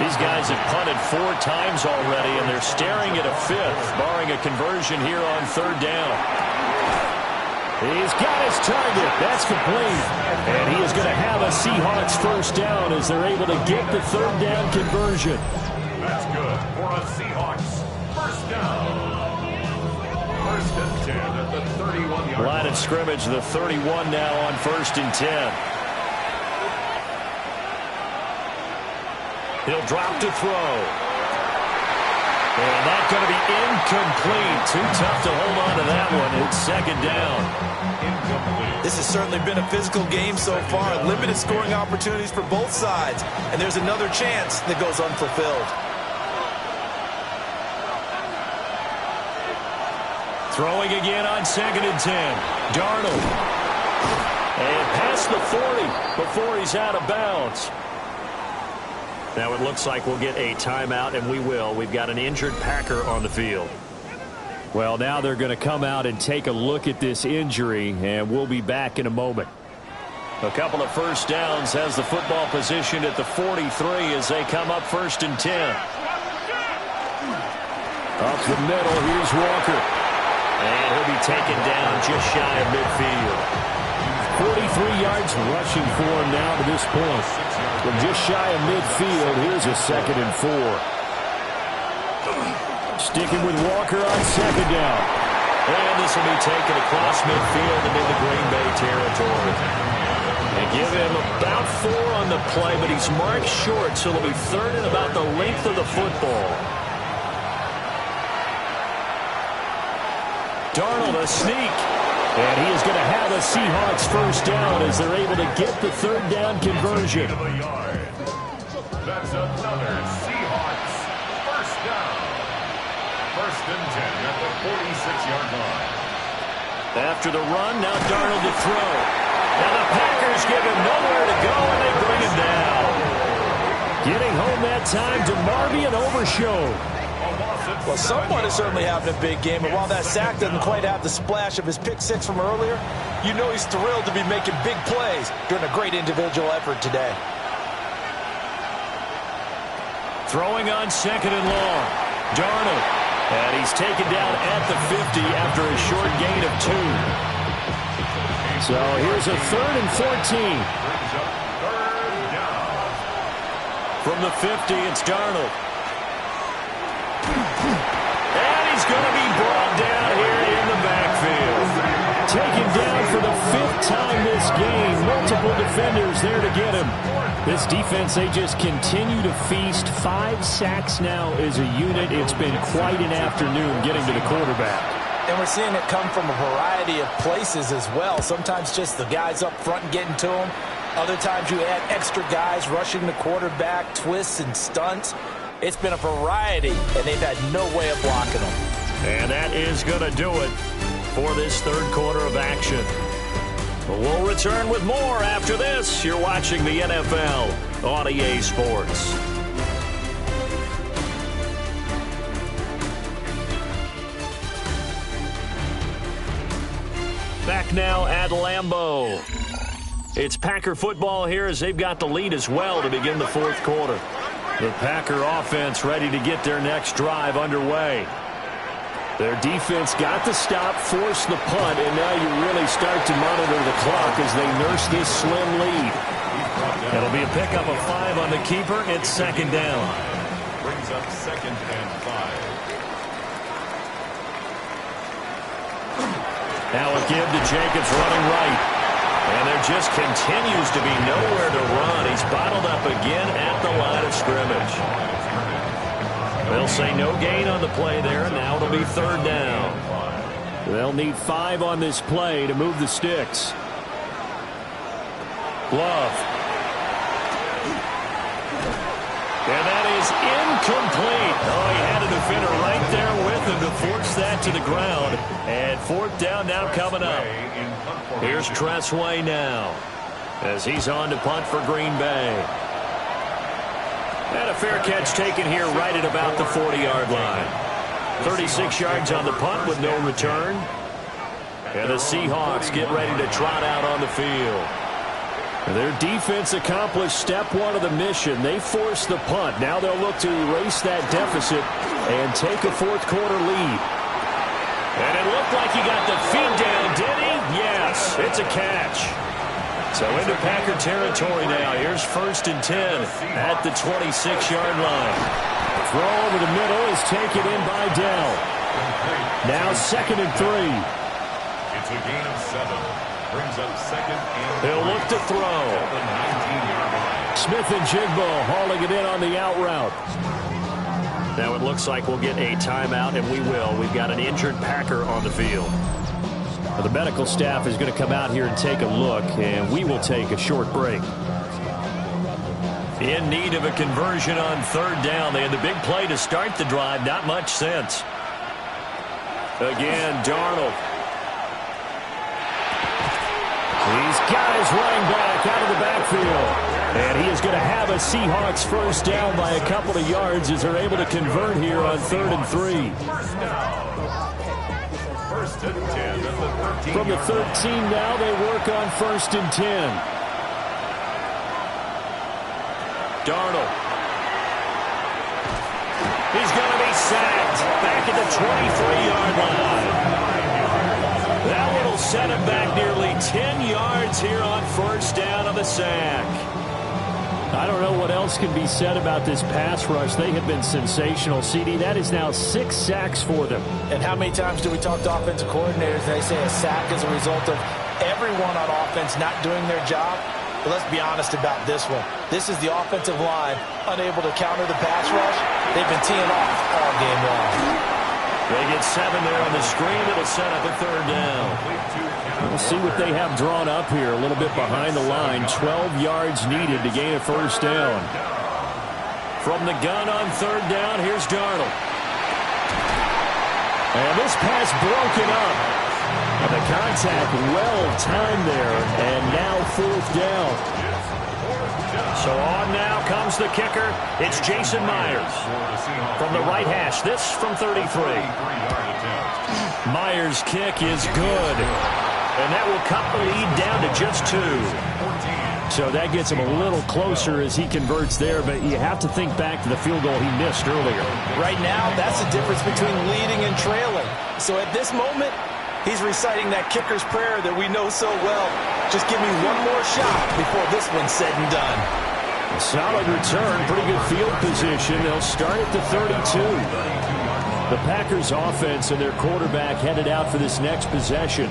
These guys have punted 4 times already, and they're staring at a 5th, barring a conversion here on 3rd down. He's got his target. That's complete. And he is going to have a Seahawks first down as they're able to get the third down conversion. That's good for a Seahawks first down. First and 10 at the 31-yard line of scrimmage, the 31 now on 1st and 10. He'll drop to throw. And that's going to be incomplete. Too tough to hold on to that one. It's second down. Incomplete. This has certainly been a physical game so far. Limited scoring opportunities for both sides. And there's another chance that goes unfulfilled. Throwing again on 2nd and 10. Darnold. And past the 40 before he's out of bounds. Now it looks like we'll get a timeout, and we will. We've got an injured Packer on the field. Well, now they're going to come out and take a look at this injury, and we'll be back in a moment. A couple of first downs, has the football positioned at the 43 as they come up 1st and 10. Up the middle, here's Walker. And he'll be taken down just shy of midfield. 43 yards rushing for him now to this point. From just shy of midfield, here's a 2nd and 4. Sticking with Walker on 2nd down. And this will be taken across midfield and into Green Bay territory. They give him about 4 on the play, but he's marked short, so it'll be 3rd and about the length of the football. Darnold, a sneak. And he is going to have a Seahawks first down as they're able to get the third down conversion. That's another Seahawks first down. 1st and 10 at the 46-yard line. After the run, now Darnold to throw. And the Packers give him nowhere to go, and they bring him down. Getting home that time to Marby and Overshow. Well, someone is certainly having a big game, and while that sack doesn't quite have the splash of his pick six from earlier, you know he's thrilled to be making big plays during a great individual effort today. Throwing on 2nd and long. Darnold. And he's taken down at the 50 after a short gain of 2. So here's a 3rd and 14. From the 50, it's Darnold. And he's going to be brought down here in the backfield. Taken down for the 5th time this game. Multiple defenders there to get him. This defense, they just continue to feast. 5 sacks now as a unit. It's been quite an afternoon getting to the quarterback. And we're seeing it come from a variety of places as well. Sometimes just the guys up front and getting to him. Other times you add extra guys rushing the quarterback, twists and stunts. It's been a variety, and they've had no way of blocking them. And that is going to do it for this 3rd quarter of action. We'll return with more after this. You're watching the NFL on EA Sports. Back now at Lambeau. It's Packer football here as they've got the lead as well to begin the 4th quarter. The Packer offense ready to get their next drive underway. Their defense got the stop, forced the punt, and now you really start to monitor the clock as they nurse this slim lead. It'll be a pickup of 5 on the keeper. It's 2nd down. Brings up 2nd and 5. Now a give to Jacobs running right. And there just continues to be nowhere to run. He's bottled up again at the line of scrimmage. They'll say no gain on the play there, and now it'll be 3rd down. They'll need 5 on this play to move the sticks. Love. And that is incomplete. Oh, he had a defender right there with him to force that to the ground. And 4th down now coming up. Here's Tressway now as he's on to punt for Green Bay. And a fair catch taken here right at about the 40-yard line. 36 yards on the punt with no return. And the Seahawks get ready to trot out on the field. Their defense accomplished step 1 of the mission. They forced the punt. Now they'll look to erase that deficit and take a 4th quarter lead. And it looked like he got the feed down, did he? Yeah. It's a catch. So into Packer territory now. Here's 1st and 10 at the 26-yard line. Throw over the middle is taken in by Dell. Now 2nd and 3. It's a gain of 7. Brings up 2nd and 3. He'll look to throw. The 19-yard line. Smith and Jigbo hauling it in on the out route. Now it looks like we'll get a timeout, and we will. We've got an injured Packer on the field. Well, the medical staff is going to come out here and take a look, and we will take a short break. In need of a conversion on 3rd down. They had the big play to start the drive. Not much sense. Again, Darnold. He's got his running back out of the backfield. And he is going to have a Seahawks 1st down by a couple of yards as they're able to convert here on 3rd and 3. First and 10 at the 13. From the 13 now, they work on 1st and 10. Darnold. He's going to be sacked back at the 23-yard line. That one will set him back nearly 10 yards here on 1st down of the sack. I don't know what else can be said about this pass rush. They have been sensational. CD, that is now 6 sacks for them. And how many times do we talk to offensive coordinators and they say a sack is a result of everyone on offense not doing their job? But let's be honest about this one. This is the offensive line unable to counter the pass rush. They've been teeing off all game long. They get 7 there on the screen. It'll set up a 3rd down. We'll see what they have drawn up here. A little bit behind the line. 12 yards needed to gain a 1st down. From the gun on 3rd down, here's Darnold. And this pass broken up. And the contact well timed there. And now 4th down. So on now comes the kicker. It's Jason Myers from the right hash. This from 33. Myers' kick is good. And that will cut the lead down to just 2. So that gets him a little closer as he converts there, but you have to think back to the field goal he missed earlier. Right now, that's the difference between leading and trailing. So at this moment, he's reciting that kicker's prayer that we know so well. Just give me one more shot before this one's said and done. A solid return, pretty good field position. They'll start at the 32. The Packers offense and their quarterback headed out for this next possession.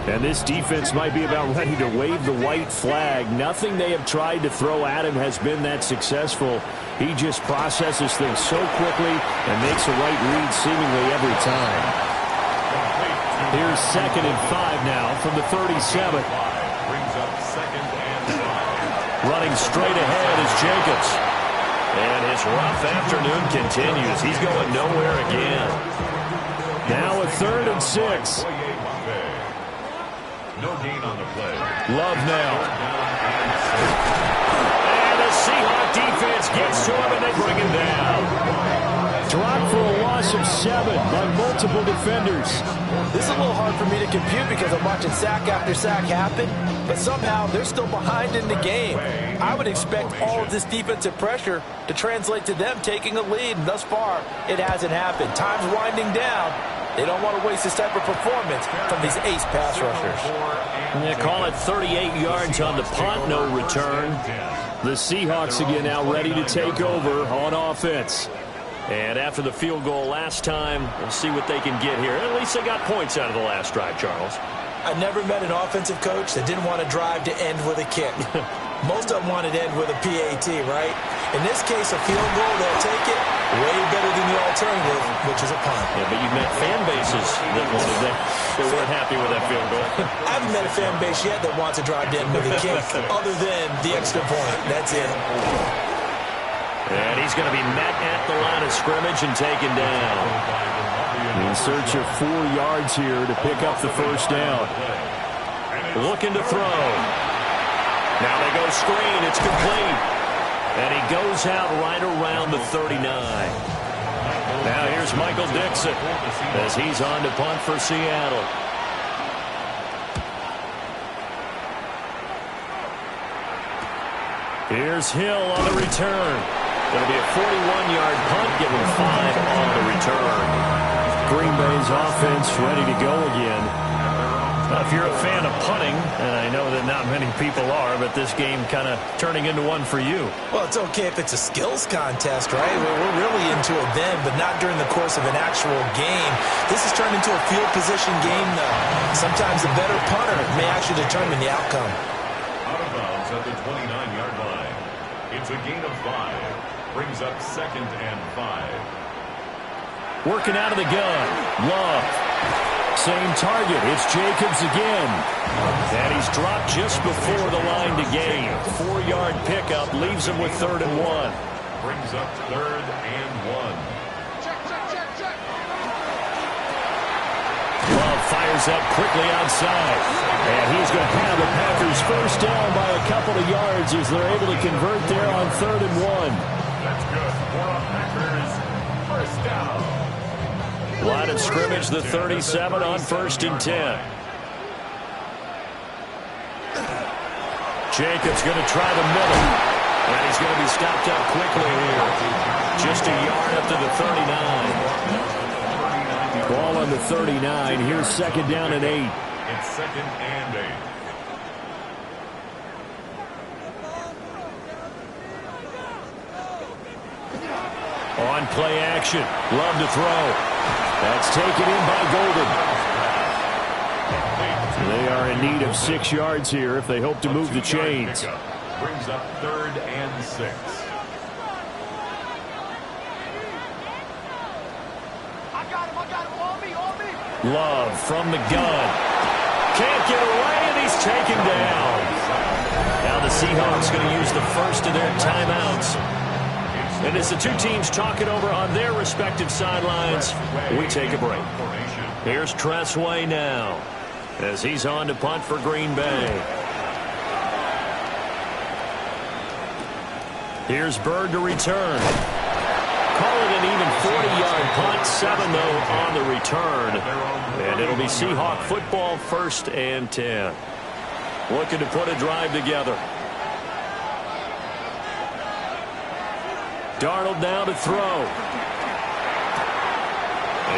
And this defense might be about ready to wave the white flag. Nothing they have tried to throw at him has been that successful. He just processes things so quickly and makes the right read seemingly every time. Here's 2nd and 5 now from the 37. Brings up 2nd and 5. Running straight ahead is Jacobs. And his rough afternoon continues. He's going nowhere again. Now a 3rd and 6. No gain on the play. Love now. And the Seahawks defense gets to him and they bring him down. Dropped for a loss of 7 by multiple defenders. This is a little hard for me to compute because I'm watching sack after sack happen, but somehow they're still behind in the game. I would expect all of this defensive pressure to translate to them taking a lead, and thus far, it hasn't happened. Time's winding down. They don't want to waste this type of performance from these ace pass rushers. They call it 38 yards on the punt, no return. The Seahawks again now ready to take over on offense. And after the field goal last time, we'll see what they can get here. At least they got points out of the last drive, Charles. I never met an offensive coach that didn't want a drive to end with a kick. Most of them wanted to end with a PAT, right? In this case, a field goal, they'll take it way better than the alternative, which is a punt. Yeah, but you've met fan bases that wanted that. They weren't happy with that field goal. I haven't met a fan base yet that wants a drive to end with a kick, other than the extra point. That's it. And he's going to be met at the line of scrimmage and taken down. In search of 4 yards here to pick up the 1st down. Looking to throw. Now they go screen. It's complete. And he goes out right around the 39. Now here's Michael Dixon as he's on to punt for Seattle. Here's Hill on the return. It'll be a 41-yard punt, giving 5 on the return. Green Bay's offense ready to go again. If you're a fan of punting, and I know that not many people are, but this game kind of turning into one for you. Well, it's okay if it's a skills contest, right? We're really into it then, but not during the course of an actual game. This has turned into a field position game, though. Sometimes a better punter may actually determine the outcome. Out of bounds at the 29-yard line. It's a gain of 5. Brings up 2nd and 5. Working out of the gun. Love. Same target. It's Jacobs again. And he's dropped just before the line to gain. 4-yard pickup leaves him with 3rd and 1. Brings up 3rd and 1. Love fires up quickly outside. And he's going to have the Packers first down by a couple of yards as they're able to convert there on 3rd and 1. That's good for our Packers. First down. Line of scrimmage, the 37 on 1st and 10. Jacobs going to try the middle. And he's going to be stopped up quickly here. Just a yard up to the 39. Ball on the 39. Here's 2nd down and 8. It's 2nd and 8. On play action. Love to throw. That's taken in by Golden. They are in need of 6 yards here if they hope to move the chains. Brings up 3rd and 6. I got him, on me. Love from the gun. Can't get away, and he's taken down. Now the Seahawks going to use the first of their timeouts. And as the two teams talk it over on their respective sidelines, we take a break. Here's Tressway now as he's on to punt for Green Bay. Here's Bird to return. Call it an even 40-yard punt, 7 though on the return. And it'll be Seahawk football, 1st and 10. Looking to put a drive together. Darnold now to throw.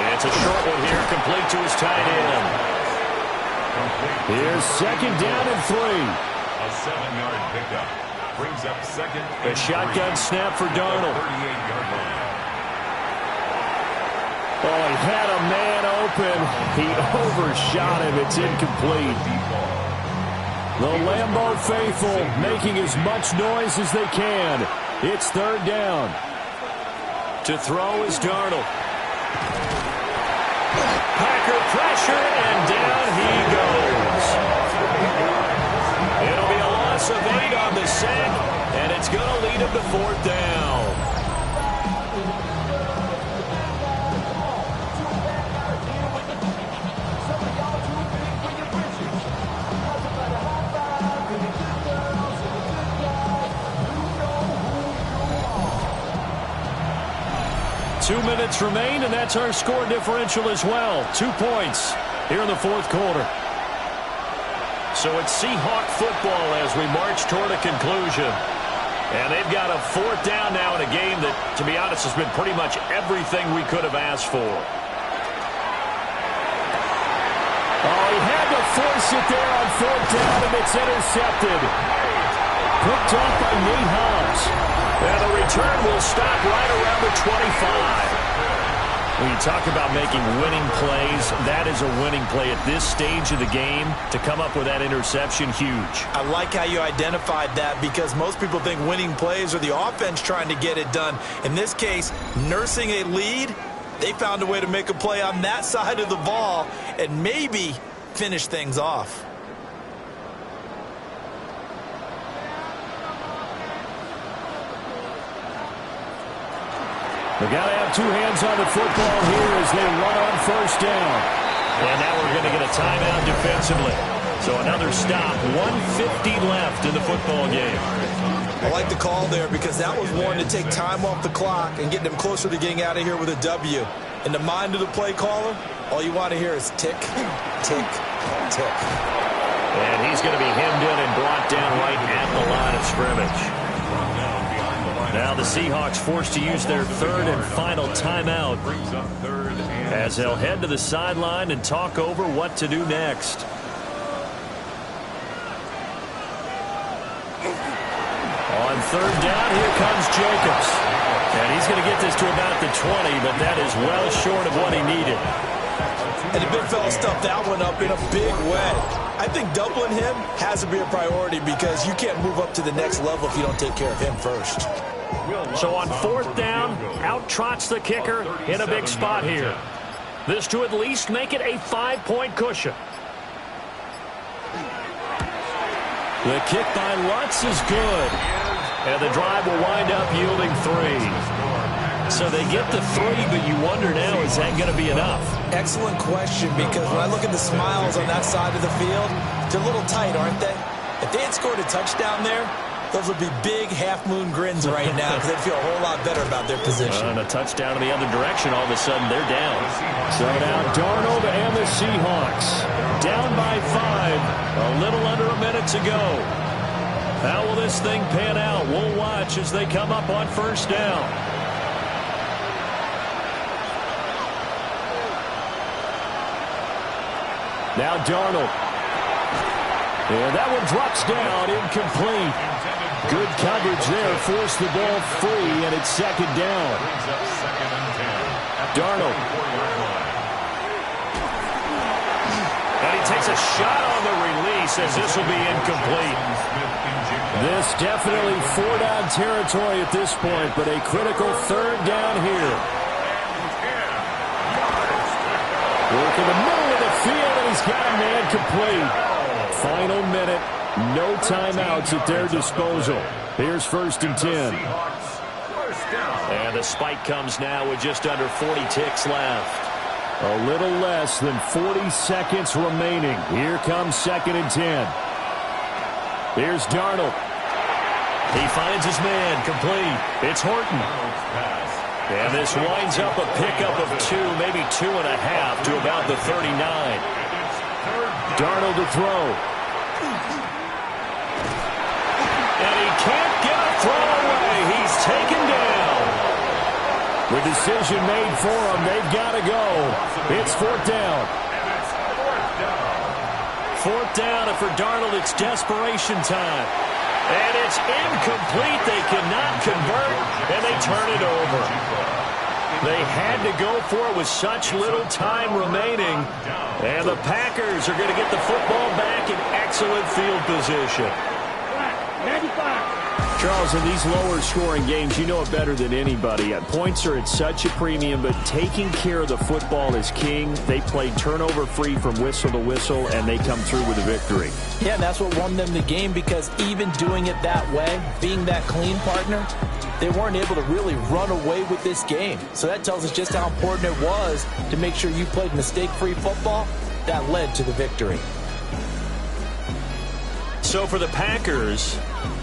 It's a short one here, complete to his tight end. Here's 2nd down and 3. A 7-yard pickup. Brings up 2nd and A shotgun snap for Darnold. 38-yard line. Oh, he had a man open. He overshot him. It's incomplete. The Lambeau faithful making as much noise as they can. It's 3rd down. To throw is Darnold. Packer pressure, and down he goes. It'll be a loss of 8 on the sack, and it's going to lead him to 4th down. 2 minutes remain, and that's our score differential as well. 2 points here in the 4th quarter. So it's Seahawk football as we march toward a conclusion. And they've got a 4th down now in a game that, to be honest, has been pretty much everything we could have asked for. Oh, he had to force it there on 4th down, and it's intercepted. Picked up by Nate Hobbs. And the return will stop right around the 25. When you talk about making winning plays, that is a winning play at this stage of the game. To come up with that interception, huge. I like how you identified that because most people think winning plays are the offense trying to get it done. In this case, nursing a lead, they found a way to make a play on that side of the ball and maybe finish things off. They got to have 2 hands on the football here as they run on 1st down. And now we're going to get a timeout defensively. So another stop, 1:50 left in the football game. I like the call there because that was one to take time off the clock and get them closer to getting out of here with a W. In the mind of the play caller, all you want to hear is tick, tick, tick. And he's going to be hemmed in and brought down right at the line of scrimmage. Now the Seahawks forced to use their 3rd and final timeout Brings up 3rd and as they'll head to the sideline and talk over what to do next. On third down, here comes Jacobs. And he's going to get this to about the 20, but that is well short of what he needed. And the big fella stuffed that one up in a big way. I think doubling him has to be a priority because you can't move up to the next level if you don't take care of him first. So on fourth down, out trots the kicker in a big spot here. This to at least make it a 5-point cushion. The kick by Lutz is good. And the drive will wind up yielding 3. So they get the 3, but you wonder now, is that going to be enough? Excellent question, because when I look at the smiles on that side of the field, they're a little tight, aren't they? If they had scored a touchdown there, those would be big half-moon grins right now because they'd feel a whole lot better about their position. And a touchdown in the other direction, all of a sudden they're down. So now Darnold and the Seahawks down by 5, a little under a minute to go. How will this thing pan out? We'll watch as they come up on first down. Now Darnold. And that one drops down, incomplete. Good coverage there, forced the ball free, and it's second down. Darnold. And he takes a shot on the release as this will be incomplete. This definitely 4-down territory at this point, but a critical third down here. Work in the middle of the field, and he's got a man complete. Final minute, no timeouts at their disposal. Here's first and 10. And the spike comes now with just under 40 ticks left. A little less than 40 seconds remaining. Here comes second and 10. Here's Darnold. He finds his man, complete. It's Horton. And this winds up a pickup of 2, maybe 2.5 to about the 39. Darnold to throw. And he can't get a throw away. He's taken down. The decision made for him. They've got to go. It's fourth down. Fourth down, and for Darnold, it's desperation time. And it's incomplete. They cannot convert, and they turn it over. They had to go for it with such little time remaining. And the Packers are going to get the football back in excellent field position. Charles, in these lower-scoring games, you know it better than anybody. Points are at such a premium, but taking care of the football is king. They played turnover-free from whistle to whistle, and they come through with a victory. Yeah, and that's what won them the game, because even doing it that way, being that clean partner, they weren't able to really run away with this game. So that tells us just how important it was to make sure you played mistake-free football. That led to the victory. So for the Packers,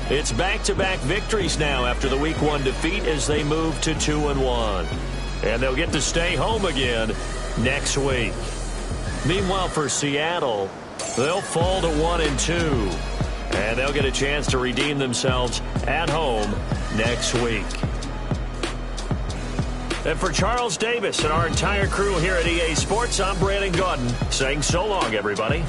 it's back-to-back victories now after the Week 1 defeat as they move to 2-1. And they'll get to stay home again next week. Meanwhile, for Seattle, they'll fall to 1-2. And they'll get a chance to redeem themselves at home next week. And for Charles Davis and our entire crew here at EA Sports, I'm Brandon Gaudin saying so long, everybody.